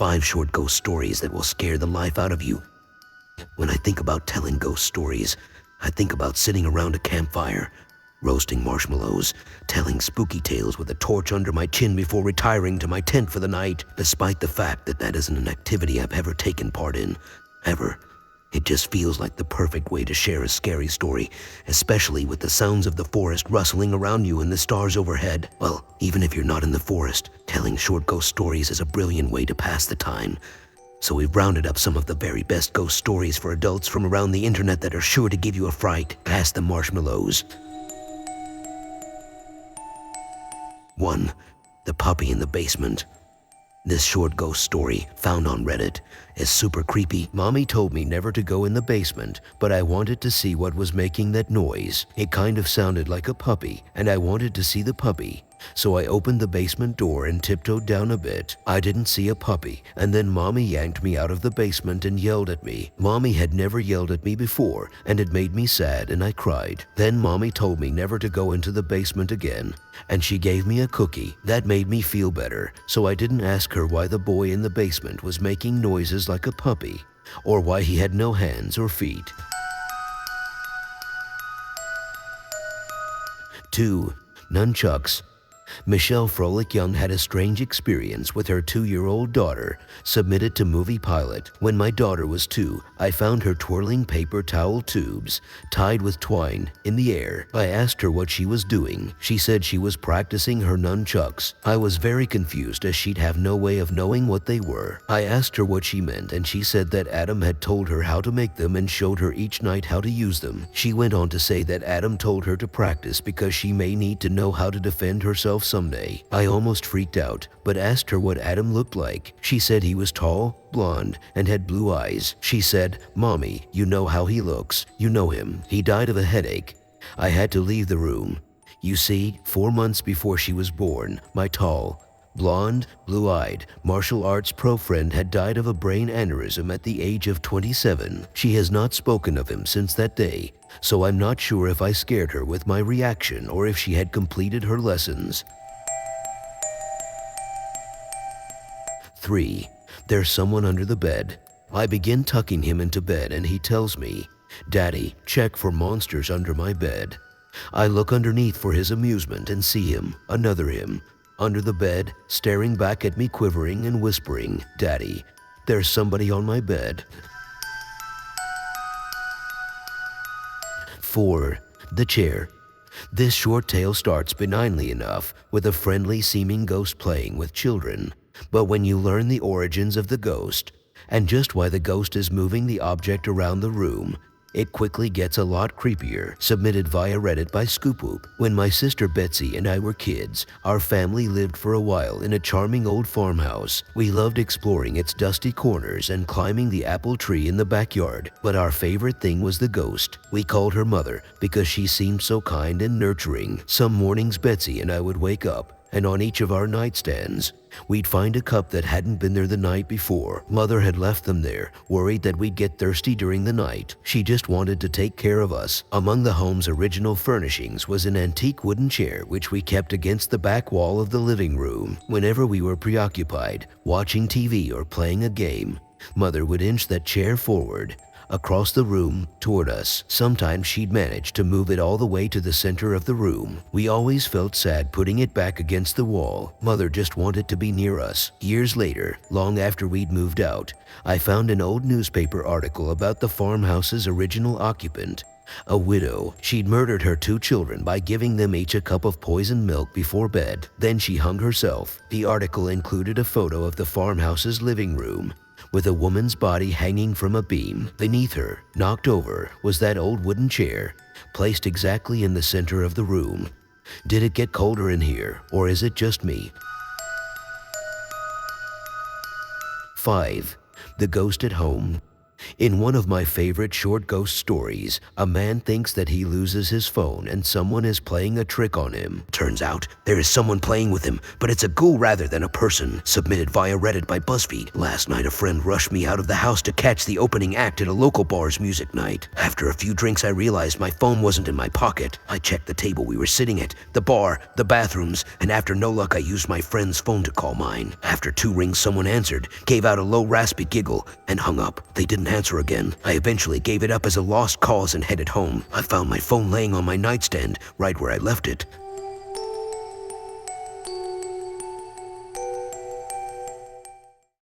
5 short ghost stories that will scare the life out of you. When I think about telling ghost stories, I think about sitting around a campfire, roasting marshmallows, telling spooky tales with a torch under my chin before retiring to my tent for the night, despite the fact that that isn't an activity I've ever taken part in. Ever. It just feels like the perfect way to share a scary story, especially with the sounds of the forest rustling around you and the stars overhead. Well, even if you're not in the forest, telling short ghost stories is a brilliant way to pass the time. So we've rounded up some of the very best ghost stories for adults from around the internet that are sure to give you a fright. Pass the marshmallows. 1. The puppy in the basement. This short ghost story, found on Reddit, is super creepy. Mommy told me never to go in the basement, but I wanted to see what was making that noise. It kind of sounded like a puppy, and I wanted to see the puppy. So I opened the basement door and tiptoed down a bit. I didn't see a puppy, and then Mommy yanked me out of the basement and yelled at me. Mommy had never yelled at me before, and it made me sad and I cried. Then Mommy told me never to go into the basement again, and she gave me a cookie. That made me feel better, so I didn't ask her why the boy in the basement was making noises like a puppy, or why he had no hands or feet. 2. Nunchucks. Michelle Froelich Young had a strange experience with her 2-year-old daughter, submitted to Movie Pilot. When my daughter was 2, I found her twirling paper towel tubes, tied with twine, in the air. I asked her what she was doing. She said she was practicing her nunchucks. I was very confused as she'd have no way of knowing what they were. I asked her what she meant and she said that Adam had told her how to make them and showed her each night how to use them. She went on to say that Adam told her to practice because she may need to know how to defend herself someday. I almost freaked out, but asked her what Adam looked like. She said he was tall, blonde, and had blue eyes. She said, "Mommy, you know how he looks. You know him. He died of a headache." I had to leave the room. You see, 4 months before she was born, my tall, blonde, blue-eyed, martial arts pro friend had died of a brain aneurysm at the age of 27. She has not spoken of him since that day, so I'm not sure if I scared her with my reaction or if she had completed her lessons. 3. There's someone under the bed. I begin tucking him into bed and he tells me, "Daddy, check for monsters under my bed." I look underneath for his amusement and see him, another him, under the bed, staring back at me, quivering and whispering, "Daddy, there's somebody on my bed." 4. The chair. This short tale starts benignly enough, with a friendly-seeming ghost playing with children. But when you learn the origins of the ghost, and just why the ghost is moving the object around the room, it quickly gets a lot creepier. Submitted via Reddit by Scoopwhoop. When my sister Betsy and I were kids, our family lived for a while in a charming old farmhouse. We loved exploring its dusty corners and climbing the apple tree in the backyard. But our favorite thing was the ghost. We called her Mother because she seemed so kind and nurturing. Some mornings Betsy and I would wake up, and on each of our nightstands, we'd find a cup that hadn't been there the night before. Mother had left them there, worried that we'd get thirsty during the night. She just wanted to take care of us. Among the home's original furnishings was an antique wooden chair which we kept against the back wall of the living room. Whenever we were preoccupied, watching TV or playing a game, Mother would inch that chair forward, across the room, toward us. Sometimes she'd manage to move it all the way to the center of the room. We always felt sad putting it back against the wall. Mother just wanted to be near us. Years later, long after we'd moved out, I found an old newspaper article about the farmhouse's original occupant, a widow. She'd murdered her 2 children by giving them each a cup of poisoned milk before bed. Then she hung herself. The article included a photo of the farmhouse's living room, with a woman's body hanging from a beam. Beneath her, knocked over, was that old wooden chair, placed exactly in the center of the room. Did it get colder in here, or is it just me? 5. The ghost at home. In one of my favorite short ghost stories, a man thinks that he loses his phone and someone is playing a trick on him. Turns out, there is someone playing with him, but it's a ghoul rather than a person. Submitted via Reddit by BuzzFeed. Last night, a friend rushed me out of the house to catch the opening act at a local bar's music night. After a few drinks, I realized my phone wasn't in my pocket. I checked the table we were sitting at, the bar, the bathrooms, and after no luck, I used my friend's phone to call mine. After 2 rings, someone answered, gave out a low raspy giggle, and hung up. They didn't answer again. I eventually gave it up as a lost cause and headed home. I found my phone laying on my nightstand, right where I left it.